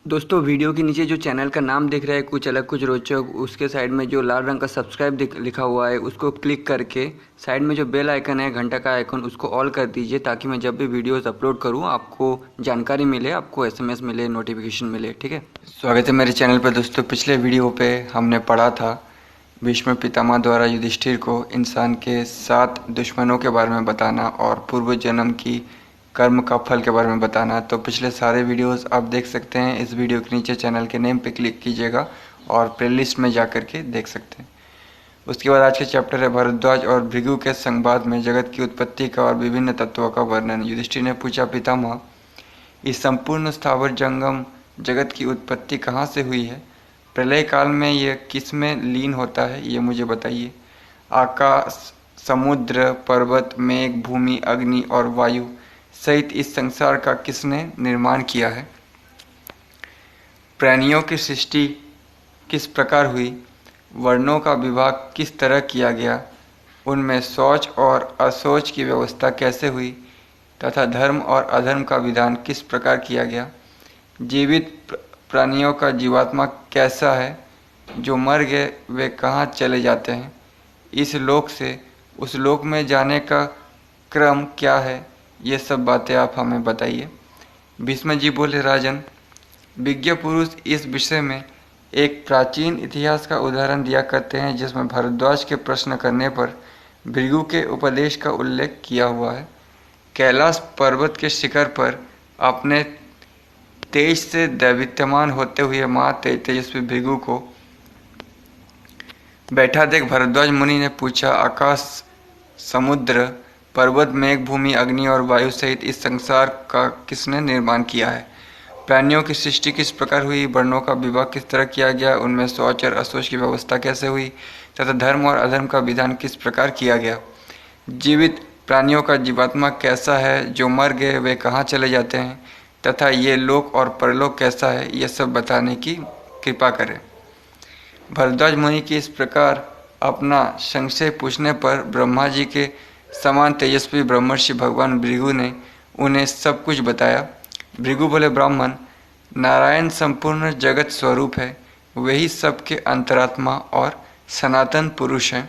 दोस्तों वीडियो के नीचे जो चैनल का नाम दिख रहा है कुछ अलग कुछ रोचक, उसके साइड में जो लाल रंग का सब्सक्राइब लिखा हुआ है उसको क्लिक करके साइड में जो बेल आइकन है, घंटा का आइकन, उसको ऑल कर दीजिए ताकि मैं जब भी वीडियोस अपलोड करूं आपको जानकारी मिले, आपको एसएमएस मिले, नोटिफिकेशन मिले। ठीक है, स्वागत है मेरे चैनल पर। दोस्तों पिछले वीडियो पे हमने पढ़ा था भीष्म पितामह द्वारा युधिष्ठिर को इंसान के 7 दुश्मनों के बारे में बताना और पूर्व जन्म की कर्म का फल के बारे में बताना। तो पिछले सारे वीडियोस आप देख सकते हैं। इस वीडियो के नीचे चैनल के नेम पे क्लिक कीजिएगा और प्लेलिस्ट में जा कर के देख सकते हैं। उसके बाद आज के चैप्टर है भरद्वाज और भृगु के संवाद में जगत की उत्पत्ति का और विभिन्न तत्वों का वर्णन। युधिष्ठिर ने पूछा, पितामह, इस संपूर्ण स्थावर जंगम जगत की उत्पत्ति कहाँ से हुई है? प्रलय काल में यह किस में लीन होता है, ये मुझे बताइए। आकाश, समुद्र, पर्वत, मेघ, भूमि, अग्नि और वायु सहित इस संसार का किसने निर्माण किया है? प्राणियों की सृष्टि किस प्रकार हुई? वर्णों का विभाग किस तरह किया गया? उनमें शौच और अशौच की व्यवस्था कैसे हुई तथा धर्म और अधर्म का विधान किस प्रकार किया गया? जीवित प्राणियों का जीवात्मा कैसा है? जो मर गए वे कहाँ चले जाते हैं? इस लोक से उस लोक में जाने का क्रम क्या है? ये सब बातें आप हमें बताइए। भीष्म जी बोले, राजन, विज्ञ पुरुष इस विषय में एक प्राचीन इतिहास का उदाहरण दिया करते हैं जिसमें भरद्वाज के प्रश्न करने पर भृगु के उपदेश का उल्लेख किया हुआ है। कैलाश पर्वत के शिखर पर अपने तेज से दैदीप्यमान होते हुए तेजस्वी भृगु को बैठा देख भरद्वाज मुनि ने पूछा, आकाश, समुद्र, पर्वत, मेघ, भूमि, अग्नि और वायु सहित इस संसार का किसने निर्माण किया है? प्राणियों की सृष्टि किस प्रकार हुई? वर्णों का विभाग किस तरह किया गया? उनमें शौच और अशौच की व्यवस्था कैसे हुई तथा धर्म और अधर्म का विधान किस प्रकार किया गया? जीवित प्राणियों का जीवात्मा कैसा है? जो मर गए वे कहाँ चले जाते हैं तथा ये लोक और परलोक कैसा है? ये सब बताने की कृपा करें। भरद्वाज मुनि की इस प्रकार अपना संशय पूछने पर ब्रह्मा जी के समान तेजस्वी ब्रह्मर्षि भगवान भृगु ने उन्हें सब कुछ बताया। भृगु बोले, ब्राह्मण, नारायण संपूर्ण जगत स्वरूप है, वही सबके अंतरात्मा और सनातन पुरुष हैं।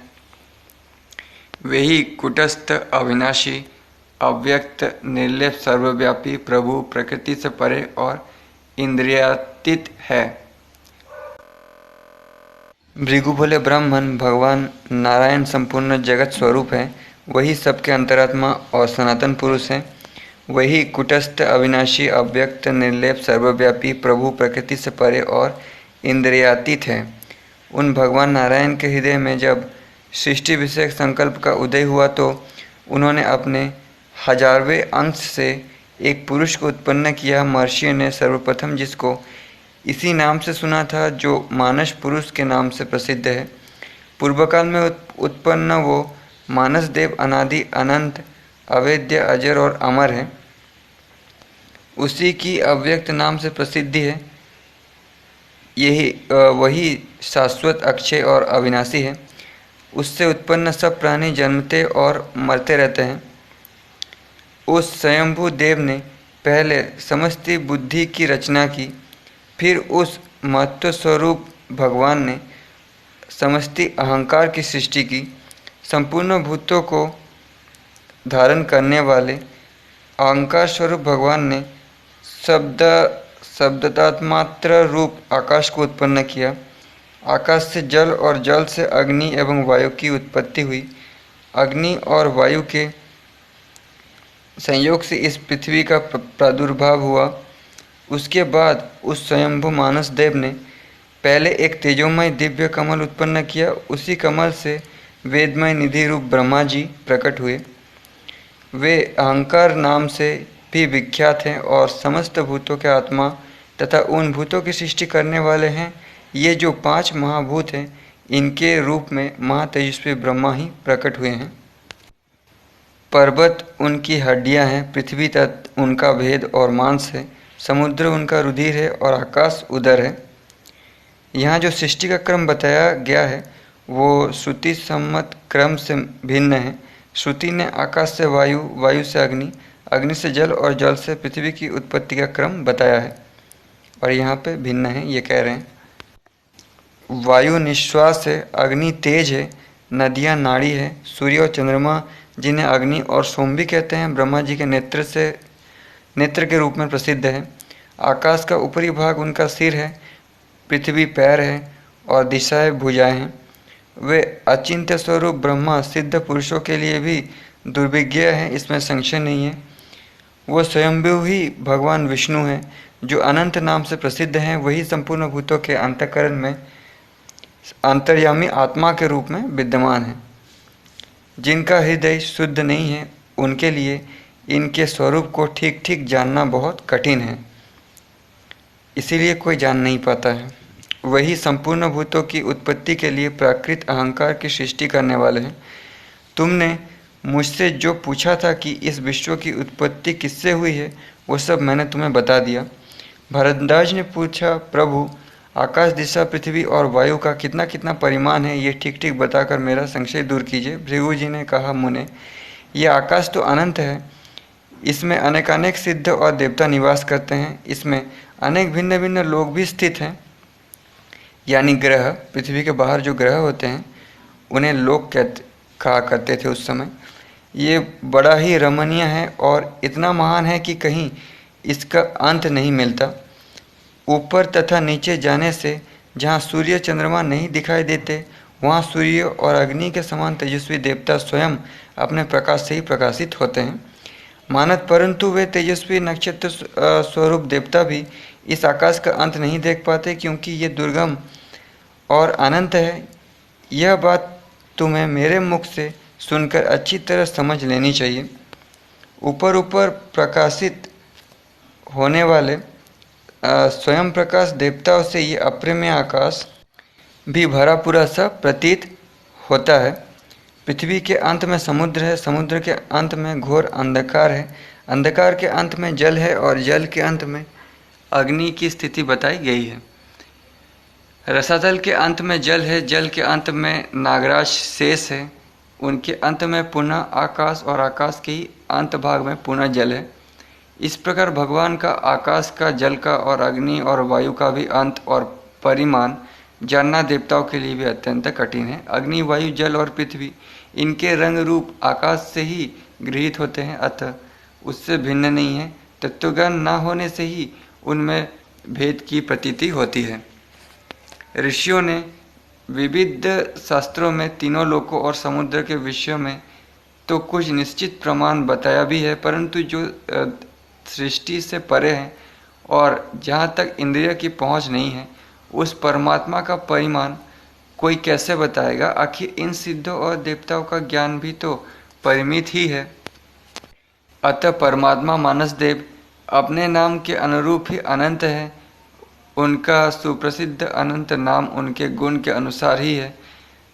वही कुटस्थ, अविनाशी, अव्यक्त, निर्लेप, सर्वव्यापी, प्रभु, प्रकृति से परे और इंद्रियातीत है। भृगु बोले, ब्राह्मण, भगवान नारायण संपूर्ण जगत स्वरूप है, वही सबके अंतरात्मा और सनातन पुरुष हैं। वही कुटस्थ, अविनाशी, अव्यक्त, निर्लेप, सर्वव्यापी, प्रभु, प्रकृति से परे और इंद्रियातीत है। उन भगवान नारायण के हृदय में जब सृष्टि विषयक संकल्प का उदय हुआ तो उन्होंने अपने 1000वें अंश से एक पुरुष को उत्पन्न किया। महर्षियों ने सर्वप्रथम जिसको इसी नाम से सुना था, जो मानस पुरुष के नाम से प्रसिद्ध है। पूर्व काल में उत्पन्न वो मानस देव अनादि, अनंत, अवेद्य, अजर और अमर है। उसी की अव्यक्त नाम से प्रसिद्धि है। यही वही शाश्वत, अक्षय और अविनाशी है। उससे उत्पन्न सब प्राणी जन्मते और मरते रहते हैं। उस स्वयंभू देव ने पहले समस्त बुद्धि की रचना की, फिर उस महत्व स्वरूप भगवान ने समस्त अहंकार की सृष्टि की। संपूर्ण भूतों को धारण करने वाले अहंकार स्वरूप भगवान ने शब्दतात्मात्र रूप आकाश को उत्पन्न किया। आकाश से जल और जल से अग्नि एवं वायु की उत्पत्ति हुई। अग्नि और वायु के संयोग से इस पृथ्वी का प्रादुर्भाव हुआ। उसके बाद उस स्वयंभू मानस देव ने पहले एक तेजोमय दिव्य कमल उत्पन्न किया। उसी कमल से वेदमय निधि रूप ब्रह्मा जी प्रकट हुए। वे अहंकार नाम से भी विख्यात हैं और समस्त भूतों के आत्मा तथा उन भूतों की सृष्टि करने वाले हैं। ये जो 5 महाभूत हैं, इनके रूप में महातेजस्वी ब्रह्मा ही प्रकट हुए हैं। पर्वत उनकी हड्डियां हैं, पृथ्वी तत्व उनका भेद और मांस है, समुद्र उनका रुधिर है और आकाश उदर है। यहाँ जो सृष्टि का क्रम बताया गया है वो श्रुति सम्मत क्रम से भिन्न है। श्रुति ने आकाश से वायु, वायु से अग्नि, अग्नि से जल और जल से पृथ्वी की उत्पत्ति का क्रम बताया है। और यहाँ पे भिन्न है, ये कह रहे हैं। वायु निश्वास है, अग्नि तेज है, नदियाँ नाड़ी है, सूर्य और चंद्रमा जिन्हें अग्नि और सोम भी कहते हैं ब्रह्मा जी के नेत्र के रूप में प्रसिद्ध है। आकाश का ऊपरी भाग उनका सिर है, पृथ्वी पैर है और दिशाएं भुजाएं हैं। वे अचिंत्य स्वरूप ब्रह्मा सिद्ध पुरुषों के लिए भी दुर्विज्ञ है, इसमें संशय नहीं है। वो स्वयंभू ही भगवान विष्णु हैं, जो अनंत नाम से प्रसिद्ध हैं। वही संपूर्ण भूतों के अंतःकरण में अंतर्यामी आत्मा के रूप में विद्यमान है। जिनका हृदय शुद्ध नहीं है, उनके लिए इनके स्वरूप को ठीक ठीक जानना बहुत कठिन है, इसीलिए कोई जान नहीं पाता है। वही संपूर्ण भूतों की उत्पत्ति के लिए प्राकृत अहंकार की सृष्टि करने वाले हैं। तुमने मुझसे जो पूछा था कि इस विश्व की उत्पत्ति किससे हुई है, वो सब मैंने तुम्हें बता दिया। भरद्वाज ने पूछा, प्रभु आकाश, दिशा, पृथ्वी और वायु का कितना कितना परिमाण है, ये ठीक ठीक बताकर मेरा संशय दूर कीजिए। भृगु जी ने कहा, मुने, ये आकाश तो अनंत है, इसमें अनेकानेक सिद्ध और देवता निवास करते हैं। इसमें अनेक भिन्न भिन्न लोग भी स्थित हैं, यानी ग्रह। पृथ्वी के बाहर जो ग्रह होते हैं उन्हें लोक कहा करते थे उस समय। ये बड़ा ही रमणीय है और इतना महान है कि कहीं इसका अंत नहीं मिलता। ऊपर तथा नीचे जाने से जहाँ सूर्य चंद्रमा नहीं दिखाई देते, वहाँ सूर्य और अग्नि के समान तेजस्वी देवता स्वयं अपने प्रकाश से ही प्रकाशित होते हैं मानत, परंतु वे तेजस्वी नक्षत्र स्वरूप देवता भी इस आकाश का अंत नहीं देख पाते, क्योंकि ये दुर्गम और अनंत है। यह बात तुम्हें मेरे मुख से सुनकर अच्छी तरह समझ लेनी चाहिए। ऊपर ऊपर प्रकाशित होने वाले स्वयं प्रकाश देवताओं से ये अप्रिमेय आकाश भी भरा पूरा सा प्रतीत होता है। पृथ्वी के अंत में समुद्र है, समुद्र के अंत में घोर अंधकार है, अंधकार के अंत में जल है और जल के अंत में अग्नि की स्थिति बताई गई है। रसातल के अंत में जल है, जल के अंत में नागराज शेष है, उनके अंत में पुनः आकाश और आकाश के अंत भाग में पुनः जल है। इस प्रकार भगवान का आकाश का, जल का और अग्नि और वायु का भी अंत और परिमाण जानना देवताओं के लिए भी अत्यंत कठिन है। अग्नि, वायु, जल और पृथ्वी इनके रंग रूप आकाश से ही गृहीत होते हैं, अतः उससे भिन्न नहीं है। तत्वज्ञान न होने से ही उनमें भेद की प्रतीति होती है। ऋषियों ने विविध शास्त्रों में तीनों लोकों और समुद्र के विषय में तो कुछ निश्चित प्रमाण बताया भी है, परंतु जो सृष्टि से परे है और जहाँ तक इंद्रिय की पहुँच नहीं है, उस परमात्मा का परिमाण कोई कैसे बताएगा। आखिर इन सिद्धों और देवताओं का ज्ञान भी तो परिमित ही है। अतः परमात्मा मानसदेव अपने नाम के अनुरूप ही अनंत है। उनका सुप्रसिद्ध अनंत नाम उनके गुण के अनुसार ही है।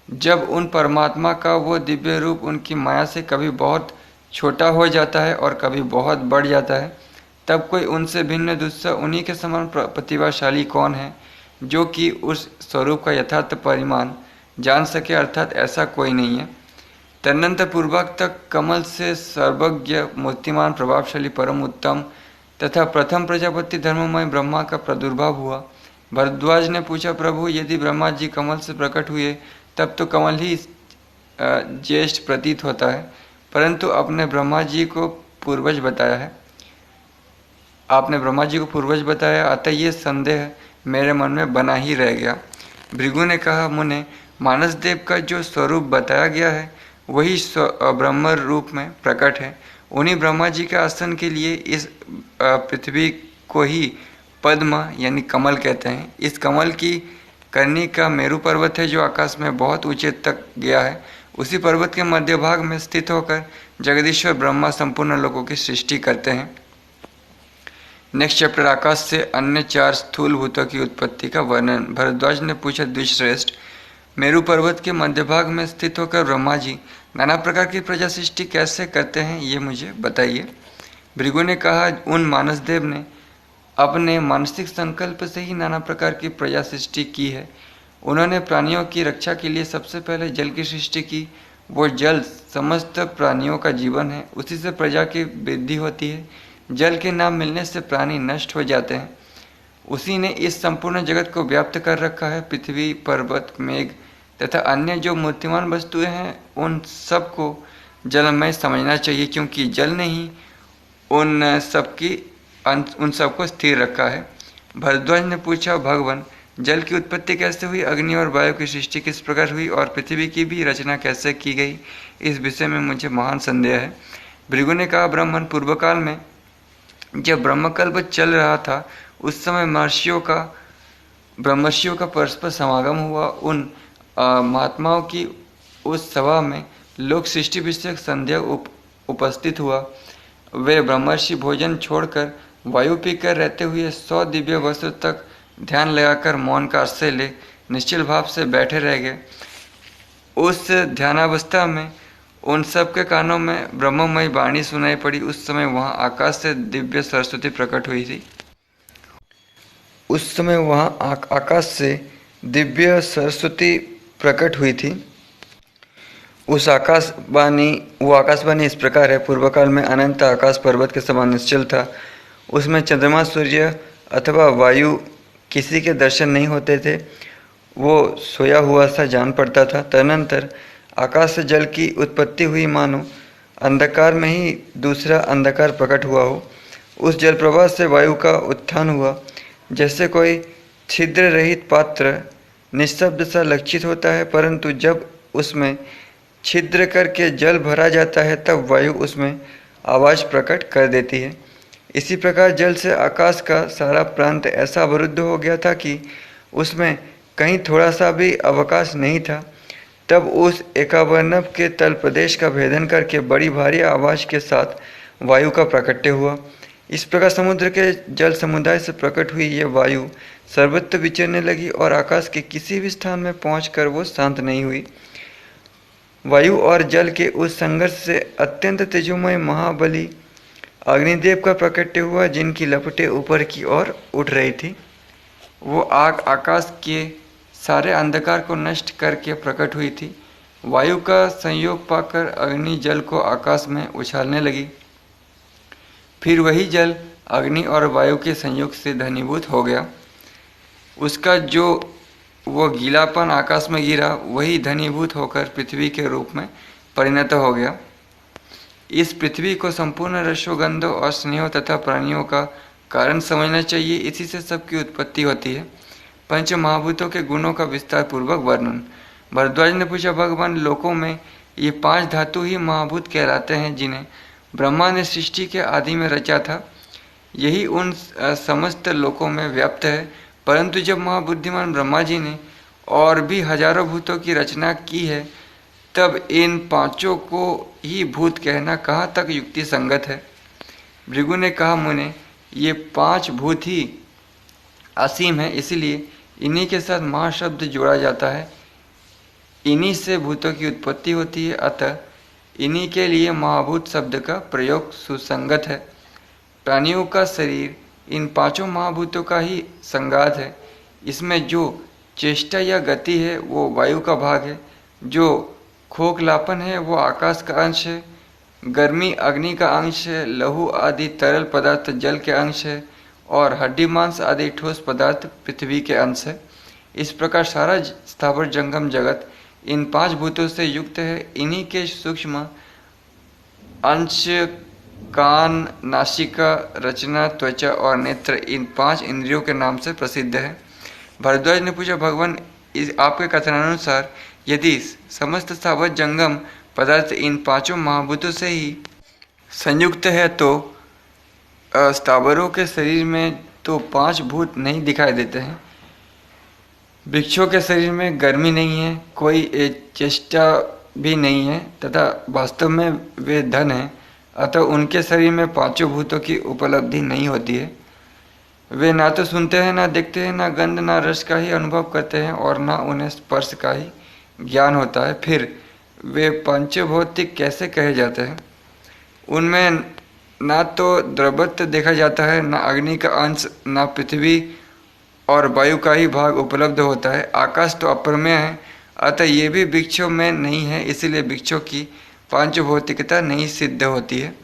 जब उन परमात्मा का वो दिव्य रूप उनकी माया से कभी बहुत छोटा हो जाता है और कभी बहुत बढ़ जाता है, तब कोई उनसे भिन्न दूसरा उन्हीं के समान प्रतिभाशाली कौन है जो कि उस स्वरूप का यथार्थ परिमाण जान सके, अर्थात ऐसा कोई नहीं है। तदनंतर पूर्वक तक कमल से सर्वज्ञ, मूर्तिमान, प्रभावशाली, परम उत्तम तथा प्रथम प्रजापति धर्ममय ब्रह्मा का प्रादुर्भाव हुआ। भरद्वाज ने पूछा, प्रभु यदि ब्रह्मा जी कमल से प्रकट हुए तब तो कमल ही ज्येष्ठ प्रतीत होता है, परंतु आपने ब्रह्मा जी को पूर्वज बताया, अतः ये संदेह मेरे मन में बना ही रह गया। भृगु ने कहा, मुने, मानसदेव का जो स्वरूप बताया गया है वही ब्रह्म रूप में प्रकट है। उन्हीं ब्रह्मा जी के आसन के लिए इस पृथ्वी को ही पद्म यानी कमल कहते हैं। इस कमल की करनी का मेरु पर्वत है जो आकाश में बहुत ऊंचे तक गया है। उसी पर्वत के मध्य भाग में स्थित होकर जगदीश्वर ब्रह्मा संपूर्ण लोगों की सृष्टि करते हैं। नेक्स्ट चैप्टर, आकाश से अन्य 4 स्थूल भूतों की उत्पत्ति का वर्णन। भरद्वाज ने पूछा, द्विश्रेष्ठ, मेरु पर्वत के मध्य भाग में स्थित होकर ब्रह्मा जी नाना प्रकार की प्रजा सृष्टि कैसे करते हैं, ये मुझे बताइए। भृगु ने कहा, उन मानसदेव ने अपने मानसिक संकल्प से ही नाना प्रकार की प्रजा सृष्टि की है। उन्होंने प्राणियों की रक्षा के लिए सबसे पहले जल की सृष्टि की। वो जल समस्त प्राणियों का जीवन है, उसी से प्रजा की वृद्धि होती है। जल के ना मिलने से प्राणी नष्ट हो जाते हैं। उसी ने इस संपूर्ण जगत को व्याप्त कर रखा है। पृथ्वी, पर्वत, मेघ तथा अन्य जो मूर्तिमान वस्तुएं हैं, उन सबको जलमय समझना चाहिए, क्योंकि जल ने ही उन सबको स्थिर रखा है। भरद्वाज ने पूछा, भगवान, जल की उत्पत्ति कैसे हुई? अग्नि और वायु की सृष्टि किस प्रकार हुई? और पृथ्वी की भी रचना कैसे की गई? इस विषय में मुझे महान संदेह है। भृगु ने कहा, ब्राह्मण, पूर्व काल में जब ब्रह्मकल्प चल रहा था, उस समय ब्रह्मर्षियों का परस्पर समागम हुआ। उन महात्माओं की उस सभा में लोक सृष्टि विषयक संध्या उपस्थित हुआ। वे ब्रह्मर्षि भोजन छोड़कर वायु पीकर रहते हुए 100 दिव्य वर्षों तक ध्यान लगाकर मौन का आश्रय ले निश्चल भाव से बैठे रह गए। उस ध्यानावस्था में उन सब के कानों में ब्रह्ममयी वाणी सुनाई पड़ी। उस समय वहाँ आकाश से दिव्य सरस्वती प्रकट हुई थी। वो आकाशवाणी इस प्रकार है। पूर्व काल में अनंत आकाश पर्वत के समान निश्चल था। उसमें चंद्रमा, सूर्य अथवा वायु किसी के दर्शन नहीं होते थे। वो सोया हुआ सा जान पड़ता था। तदनंतर आकाश से जल की उत्पत्ति हुई, मानो अंधकार में ही दूसरा अंधकार प्रकट हुआ हो। उस जल प्रवाह से वायु का उत्थान हुआ। जैसे कोई छिद्र रहित पात्र निःशब्द सा लक्षित होता है, परंतु जब उसमें छिद्र करके जल भरा जाता है, तब वायु उसमें आवाज़ प्रकट कर देती है। इसी प्रकार जल से आकाश का सारा प्रांत ऐसा अवरुद्ध हो गया था कि उसमें कहीं थोड़ा सा भी अवकाश नहीं था। तब उस एकावर्णव के तल प्रदेश का भेदन करके बड़ी भारी आवाज़ के साथ वायु का प्राकट्य हुआ। इस प्रकार समुद्र के जल समुदाय से प्रकट हुई यह वायु सर्वत्र विचरने लगी और आकाश के किसी भी स्थान में पहुंचकर वो शांत नहीं हुई। वायु और जल के उस संघर्ष से अत्यंत तेजोमय महाबली अग्निदेव का प्राकट्य हुआ, जिनकी लपटें ऊपर की ओर उठ रही थी। वो आग आकाश के सारे अंधकार को नष्ट करके प्रकट हुई थी। वायु का संयोग पाकर अग्नि जल को आकाश में उछालने लगी। फिर वही जल अग्नि और वायु के संयोग से घनीभूत हो गया। उसका जो वो गीलापन आकाश में गिरा, वही घनीभूत होकर पृथ्वी के रूप में परिणत हो गया। इस पृथ्वी को संपूर्ण रसोगंधों और स्नेह तथा प्राणियों का कारण समझना चाहिए। इसी से सबकी उत्पत्ति होती है। पंच महाभूतों के गुणों का विस्तार पूर्वक वर्णन। भरद्वाज ने पूछा, भगवान, लोकों में ये 5 धातु ही महाभूत कहलाते हैं, जिन्हें ब्रह्मा ने सृष्टि के आदि में रचा था। यही उन समस्त लोकों में व्याप्त है। परंतु जब महाबुद्धिमान ब्रह्मा जी ने और भी हजारों भूतों की रचना की है, तब इन 5 को ही भूत कहना कहाँ तक युक्ति संगत है? भृगु ने कहा, मुने, ये 5 भूत ही असीम है, इसलिए इन्हीं के साथ महाशब्द जोड़ा जाता है। इन्हीं से भूतों की उत्पत्ति होती है, अतः इन्हीं के लिए महाभूत शब्द का प्रयोग सुसंगत है। प्राणियों का शरीर इन 5 महाभूतों का ही संगात है। इसमें जो चेष्टा या गति है वो वायु का भाग है, जो खोखलापन है वो आकाश का अंश है, गर्मी अग्नि का अंश है, लहू आदि तरल पदार्थ जल के अंश है और हड्डी मांस आदि ठोस पदार्थ पृथ्वी के अंश है। इस प्रकार सारा स्थावर जंगम जगत इन 5 भूतों से युक्त है। इन्हीं के सूक्ष्म अंश कान, नासिका, रचना, त्वचा और नेत्र इन 5 इंद्रियों के नाम से प्रसिद्ध है। भरद्वाज ने पूछा, भगवान, आपके कथनानुसार यदि समस्त स्थावर जंगम पदार्थ इन 5 महाभूतों से ही संयुक्त है, तो स्थावरों के शरीर में तो 5 भूत नहीं दिखाई देते हैं। वृक्षों के शरीर में गर्मी नहीं है, कोई चेष्टा भी नहीं है तथा वास्तव में वे धन हैं, अतः उनके शरीर में 5 भूतों की उपलब्धि नहीं होती है। वे ना तो सुनते हैं, ना देखते हैं, ना गंध ना रस का ही अनुभव करते हैं और ना उन्हें स्पर्श का ही ज्ञान होता है। फिर वे पंचभौतिक कैसे कहे जाते हैं? उनमें ना तो द्रवत्व देखा जाता है, ना अग्नि का अंश, ना पृथ्वी और वायु का ही भाग उपलब्ध होता है। आकाश तो अप्रमेय है, अतः ये भी वृक्षों में नहीं है, इसलिए वृक्षों की पांचभौतिकता नहीं सिद्ध होती है।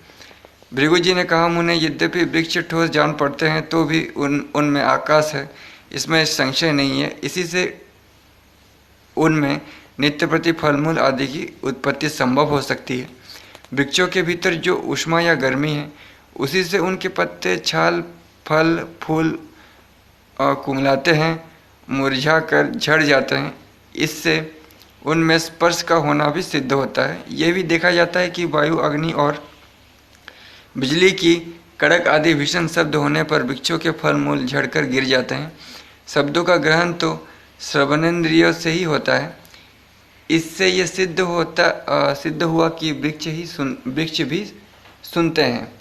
भृगु जी ने कहा, मुने, यद्यपि वृक्ष ठोस जान पड़ते हैं तो भी उनमें आकाश है, इसमें संशय नहीं है। इसी से उनमें नित्य प्रति फलमूल आदि की उत्पत्ति संभव हो सकती है। वृक्षों के भीतर जो ऊष्मा या गर्मी है, उसी से उनके पत्ते, छाल, फल, फूल कुमलाते हैं, मुरझा कर झड़ जाते हैं। इससे उनमें स्पर्श का होना भी सिद्ध होता है। यह भी देखा जाता है कि वायु, अग्नि और बिजली की कड़क आदि भीषण शब्द होने पर वृक्षों के फल मूल झड़कर गिर जाते हैं। शब्दों का ग्रहण तो श्रवणेन्द्रियों से ही होता है। इससे यह सिद्ध हुआ कि वृक्ष भी सुनते हैं।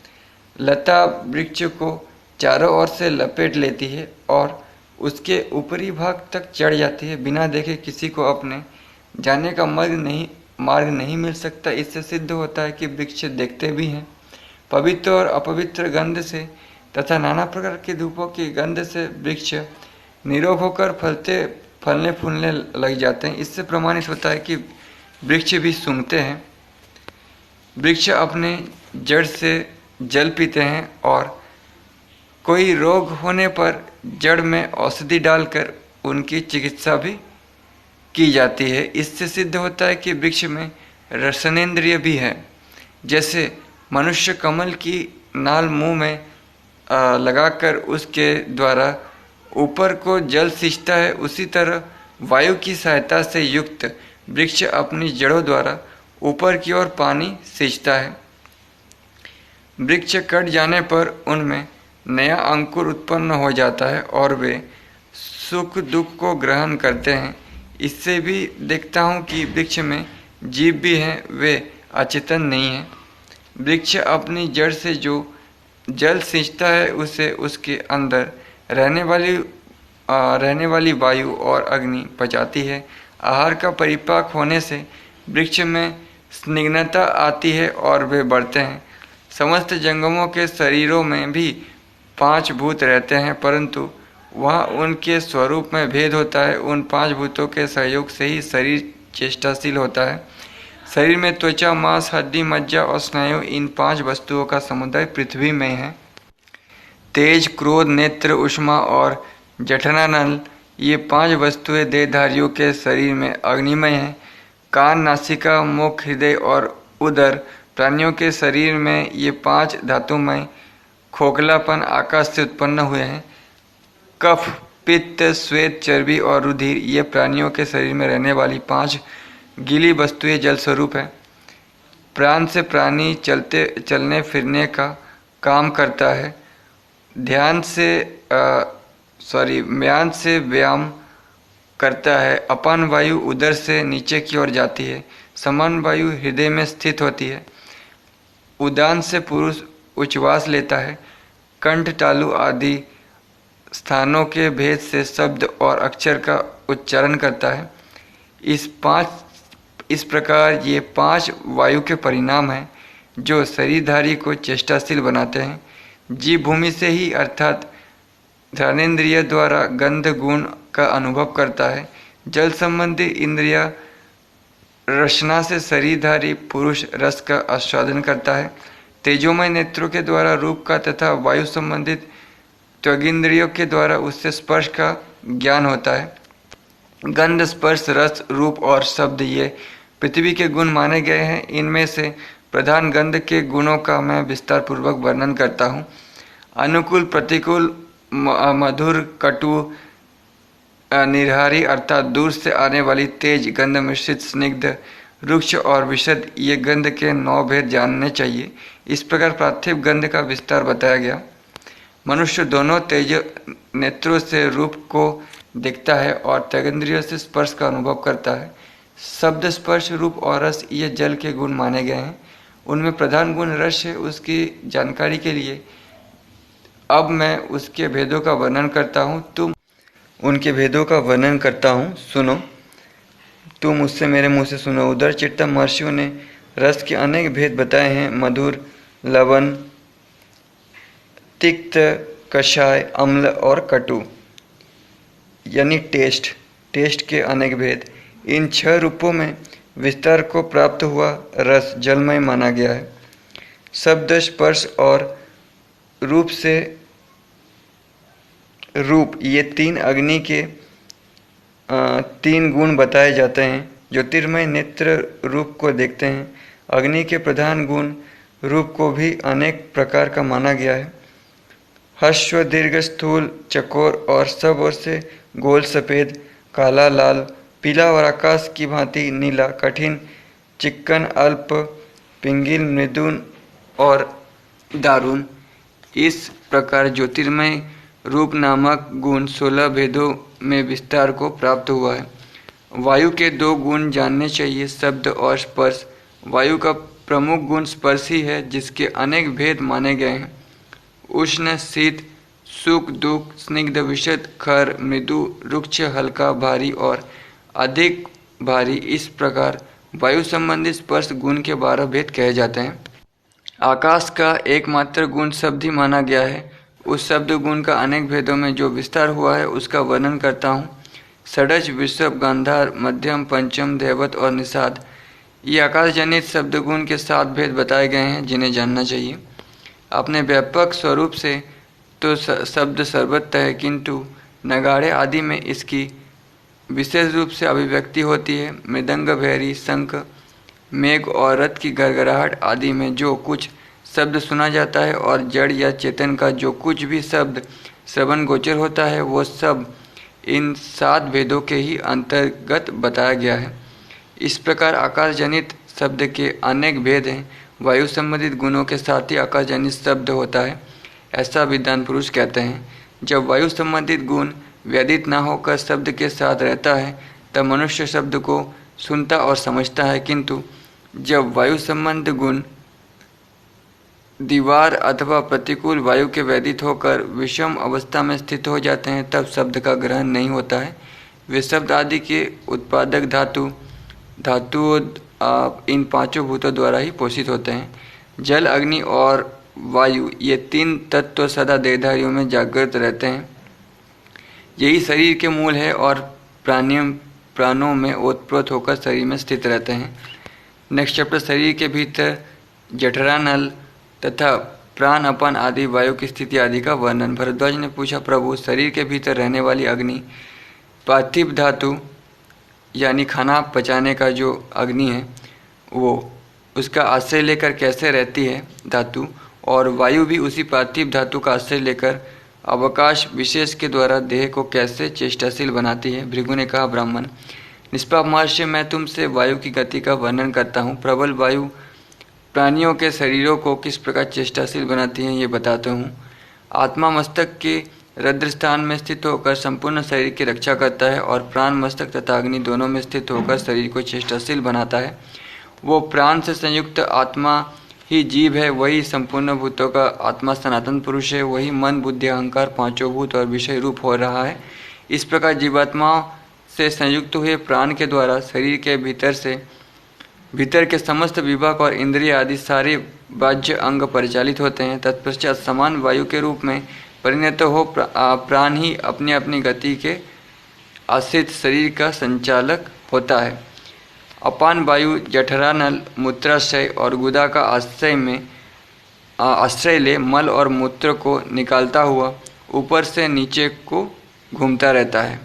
लता वृक्ष को चारों ओर से लपेट लेती है और उसके ऊपरी भाग तक चढ़ जाती है। बिना देखे किसी को अपने जाने का मार्ग नहीं मिल सकता। इससे सिद्ध होता है कि वृक्ष देखते भी हैं। पवित्र और अपवित्र गंध से तथा नाना प्रकार के धूपों की गंध से वृक्ष निरोग होकर फलने फूलने लग जाते हैं। इससे प्रमाणित होता है कि वृक्ष भी सूंघते हैं। वृक्ष अपने जड़ से जल पीते हैं और कोई रोग होने पर जड़ में औषधि डालकर उनकी चिकित्सा भी की जाती है। इससे सिद्ध होता है कि वृक्ष में रसनेन्द्रिय भी है। जैसे मनुष्य कमल की नाल मुंह में लगाकर उसके द्वारा ऊपर को जल सींचता है, उसी तरह वायु की सहायता से युक्त वृक्ष अपनी जड़ों द्वारा ऊपर की ओर पानी सींचता है। वृक्ष कट जाने पर उनमें नया अंकुर उत्पन्न हो जाता है और वे सुख दुख को ग्रहण करते हैं। इससे भी देखता हूँ कि वृक्ष में जीव भी हैं, वे अचेतन नहीं हैं। वृक्ष अपनी जड़ से जो जल सींचता है उसे उसके अंदर रहने वाली वायु और अग्नि पचाती है। आहार का परिपाक होने से वृक्ष में स्निग्धता आती है और वे बढ़ते हैं। समस्त जंगमों के शरीरों में भी 5 भूत रहते हैं, परंतु वहाँ उनके स्वरूप में भेद होता है। उन 5 भूतों के सहयोग से ही शरीर चेष्टाशील होता है। शरीर में त्वचा, मांस, हड्डी, मज्जा और स्नायु, इन 5 वस्तुओं का समुदाय पृथ्वी में है। तेज, क्रोध, नेत्र, ऊष्मा और जठरानल, ये 5 वस्तुएं देहधारियों के शरीर में अग्निमय हैं। कान, नासिका, मुख, हृदय और उदर प्राणियों के शरीर में ये 5 धातुमय खोखलापन आकाश से उत्पन्न हुए हैं। कफ, पित्त, श्वेत, चर्बी और रुधिर, ये प्राणियों के शरीर में रहने वाली 5 गीली वस्तुएं जल स्वरूप है। प्राण से प्राणी चलने फिरने का काम करता है। म्यान से व्यायाम करता है। अपान वायु उदर से नीचे की ओर जाती है। समान वायु हृदय में स्थित होती है। उदान से पुरुष उच्छ्वास लेता है। कंठ, तालु आदि स्थानों के भेद से शब्द और अक्षर का उच्चारण करता है। इस प्रकार ये 5 वायु के परिणाम हैं जो शरीरधारी को चेष्टाशील बनाते हैं। जीव भूमि से ही अर्थात घ्राणेन्द्रिय द्वारा गंध गुण का अनुभव करता है। जल संबंधी इंद्रिया रसना से शरीरधारी पुरुष रस का आस्वादन करता है। तेजोमय नेत्रों के द्वारा रूप का तथा वायु संबंधित त्वगिंद्रियों के द्वारा उससे स्पर्श का ज्ञान होता है। गंध, स्पर्श, रस, रूप और शब्द ये पृथ्वी के गुण माने गए हैं। इनमें से प्रधान गंध के गुणों का मैं विस्तार पूर्वक वर्णन करता हूँ। अनुकूल, प्रतिकूल, मधुर, कटु, निर्हारी अर्थात दूर से आने वाली तेज गंध मिश्रित, स्निग्ध, रुक्ष और विशद, ये गंध के 9 भेद जानने चाहिए। इस प्रकार पार्थिव गंध का विस्तार बताया गया। मनुष्य दोनों तेज नेत्रों से रूप को देखता है और त्वगिंद्रियों से स्पर्श का अनुभव करता है। शब्द, स्पर्श, रूप और रस ये जल के गुण माने गए हैं। उनमें प्रधान गुण रस है। उसकी जानकारी के लिए अब मैं उसके भेदों का वर्णन करता हूँ। उनके भेदों का वर्णन करता हूँ, सुनो। तुम मुझसे, मेरे मुँह से सुनो। उदर चिट्टा महर्षियों ने रस के अनेक भेद बताए हैं। मधुर, लवण, तिक्त, कषाय, अम्ल और कटु, यानी टेस्ट के अनेक भेद। इन 6 रूपों में विस्तार को प्राप्त हुआ रस जलमय माना गया है। शब्द, स्पर्श और रूप ये तीन अग्नि के तीन गुण बताए जाते हैं। ज्योतिर्मय नेत्र रूप को देखते हैं। अग्नि के प्रधान गुण रूप को भी अनेक प्रकार का माना गया है। ह्रस्व, दीर्घ, स्थूल, चकोर और सब ओर से गोल, सफ़ेद, काला, लाल, पीला और आकाश की भांति नीला, कठिन, चिक्कन, अल्प, पिंगल, मृदुन और दारुण। इस प्रकार ज्योतिर्मय रूप नामक गुण 16 भेदों में विस्तार को प्राप्त हुआ है। वायु के दो गुण जानने चाहिए, शब्द और स्पर्श। वायु का प्रमुख गुण स्पर्श ही है, जिसके अनेक भेद माने गए हैं। उष्ण, शीत, सुख, दुख, स्निग्ध, विशद, खर, मृदु, रुक्ष, हल्का, भारी और अधिक भारी। इस प्रकार वायु संबंधी स्पर्श गुण के 12 भेद कहे जाते हैं। आकाश का एकमात्र गुण शब्द ही माना गया है। उस शब्द गुण का अनेक भेदों में जो विस्तार हुआ है उसका वर्णन करता हूँ। षडज, विषभ, गांधार, मध्यम, पंचम, दैवत और निषाद, ये आकाश जनित शब्द गुण के 7 भेद बताए गए हैं, जिन्हें जानना चाहिए। अपने व्यापक स्वरूप से तो शब्द सर्वत्र है, किंतु नगाड़े आदि में इसकी विशेष रूप से अभिव्यक्ति होती है। मृदंग, भैरी, शंख, मेघ और रथ की गड़गड़ाहट आदि में जो कुछ शब्द सुना जाता है और जड़ या चेतन का जो कुछ भी शब्द श्रवण गोचर होता है, वो सब इन 7 भेदों के ही अंतर्गत बताया गया है। इस प्रकार आकाश जनित शब्द के अनेक भेद हैं। वायु संबंधित गुणों के साथ ही आकाश जनित शब्द होता है, ऐसा विद्वान पुरुष कहते हैं। जब वायु संबंधित गुण व्यतीत न होकर शब्द के साथ रहता है, तब मनुष्य शब्द को सुनता और समझता है, किंतु जब वायु संबंध गुण दीवार अथवा प्रतिकूल वायु के व्यतीत होकर विषम अवस्था में स्थित हो जाते हैं, तब शब्द का ग्रहण नहीं होता है। वे शब्द आदि के उत्पादक धातुओं इन 5 भूतों द्वारा ही पोषित होते हैं। जल, अग्नि और वायु ये 3 तत्व सदा देहधारियों में जागृत रहते हैं। यही शरीर के मूल है और प्राणों में ओतप्रोत होकर शरीर में स्थित रहते हैं। नेक्स्ट चैप्टर, शरीर के भीतर जठरानल तथा प्राण, अपान आदि वायु की स्थिति आदि का वर्णन। भरद्वाज ने पूछा, प्रभु, शरीर के भीतर रहने वाली अग्नि पार्थिव धातु यानी खाना पचाने का जो अग्नि है, वो उसका आश्रय लेकर कैसे रहती है धातु, और वायु भी उसी पार्थिव धातु का आश्रय लेकर अवकाश विशेष के द्वारा देह को कैसे चेष्टाशील बनाती है। भृगु ने कहा, ब्राह्मण, निष्पाप महर्षि, मैं तुमसे वायु की गति का वर्णन करता हूँ। प्रबल वायु प्राणियों के शरीरों को किस प्रकार चेष्टाशील बनाती हैं, ये बताता हूँ। आत्मा मस्तक के रद्र स्थान में स्थित होकर संपूर्ण शरीर की रक्षा करता है और प्राण, मस्तक तथा अग्नि दोनों में स्थित होकर शरीर को चेष्टाशील बनाता है। वो प्राण से संयुक्त आत्मा ही जीव है, वही संपूर्ण भूतों का आत्मा सनातन पुरुष है, वही मन, बुद्धि, अहंकार, 5 भूत और विषय रूप हो रहा है। इस प्रकार जीवात्माओं से संयुक्त हुए प्राण के द्वारा शरीर के भीतर के समस्त विभाग और इंद्रिय आदि सारे बाह्य अंग परिचालित होते हैं। तत्पश्चात समान वायु के रूप में परिणत हो प्राण ही अपनी अपनी गति के आश्रित शरीर का संचालक होता है। अपान वायु जठरानल, मूत्राशय और गुदा का आश्रय ले मल और मूत्र को निकालता हुआ ऊपर से नीचे को घूमता रहता है।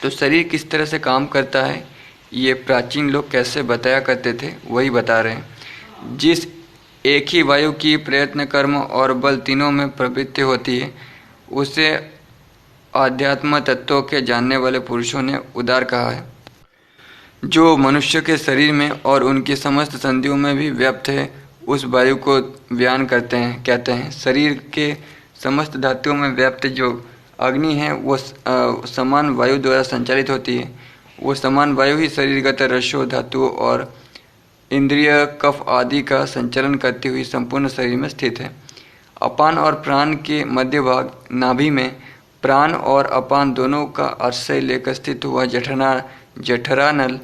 तो शरीर किस तरह से काम करता है, ये प्राचीन लोग कैसे बताया करते थे, वही बता रहे हैं। जिस एक ही वायु की प्रयत्न, कर्म और बल तीनों में प्रवृत्ति होती है, उसे आध्यात्म तत्वों के जानने वाले पुरुषों ने उदार कहा है। जो मनुष्य के शरीर में और उनकी समस्त संधियों में भी व्याप्त है, उस वायु को व्यान कहते हैं। शरीर के समस्त धातुओं में व्याप्त जो अग्नि है, वो समान वायु द्वारा संचालित होती है। वो समान वायु ही शरीरगत रसों, धातुओं और इंद्रिय, कफ आदि का संचालन करती हुई संपूर्ण शरीर में स्थित है। अपान और प्राण के मध्य भाग नाभि में प्राण और अपान दोनों का आश्रय लेकर स्थित हुआ जठरानल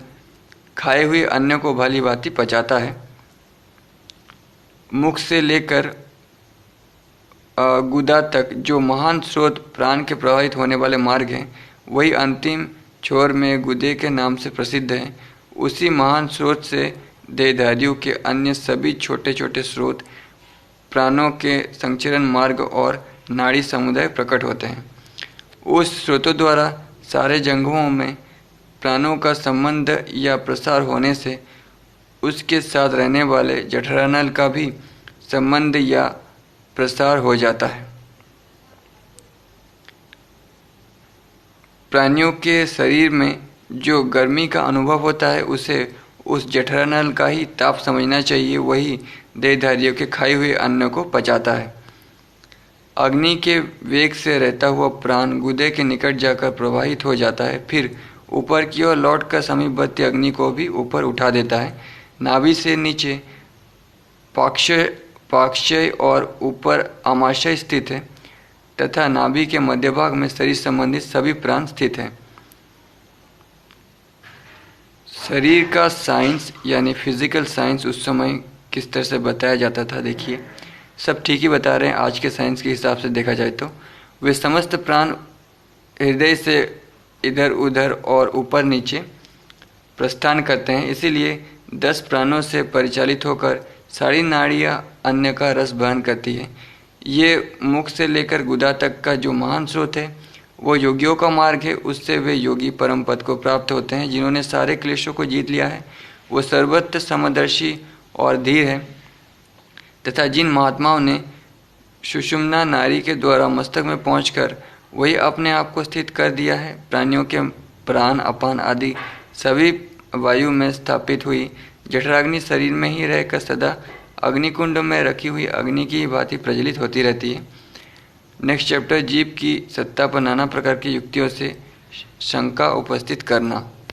खाए हुए अन्न को भाली भांति पचाता है। मुख से लेकर गुदा तक जो महान स्रोत प्राण के प्रवाहित होने वाले मार्ग हैं, वही अंतिम छोर में गुदे के नाम से प्रसिद्ध है। उसी महान स्रोत से देहधारियों के अन्य सभी छोटे छोटे स्रोत, प्राणों के संचरण मार्ग और नाड़ी समुदाय प्रकट होते हैं। उस स्रोतों द्वारा सारे जंगमों में प्राणों का संबंध या प्रसार होने से उसके साथ रहने वाले जठरानल का भी संबंध या प्रसार हो जाता है। प्राणियों के शरीर में जो गर्मी का अनुभव होता है उसे उस जठरानल का ही ताप समझना चाहिए। वही देहधारियों के खाए हुए अन्न को पचाता है। अग्नि के वेग से रहता हुआ प्राण गुदे के निकट जाकर प्रवाहित हो जाता है, फिर ऊपर की ओर लौटकर समीपवर्ती अग्नि को भी ऊपर उठा देता है। नाभि से नीचे पाक्षय और ऊपर आमाशय स्थित है तथा नाभि के मध्य भाग में शरीर संबंधित सभी प्राण स्थित हैं। शरीर का साइंस यानी फिजिकल साइंस उस समय किस तरह से बताया जाता था, देखिए सब ठीक ही बता रहे हैं। आज के साइंस के हिसाब से देखा जाए तो वे समस्त प्राण हृदय से इधर उधर और ऊपर नीचे प्रस्थान करते हैं। इसीलिए 10 प्राणों से परिचालित होकर सारी नाड़ियाँ अन्न का रस बहन करती है। ये मुख से लेकर गुदा तक का जो महान स्रोत है वो योगियों का मार्ग है। उससे वे योगी परम पद को प्राप्त होते हैं। जिन्होंने सारे क्लेशों को जीत लिया है वो सर्वत्र समदर्शी और धीर है तथा जिन महात्माओं ने सुषुम्ना नाड़ी के द्वारा मस्तक में पहुंचकर वही अपने आप को स्थित कर दिया है। प्राणियों के प्राण, अपान आदि सभी वायु में स्थापित हुई जठराग्नि शरीर में ही रहकर सदा अग्निकुंड में रखी हुई अग्नि की भांति प्रज्वलित होती रहती है। नेक्स्ट चैप्टर, जीव की सत्ता पर नाना प्रकार की युक्तियों से शंका उपस्थित करना।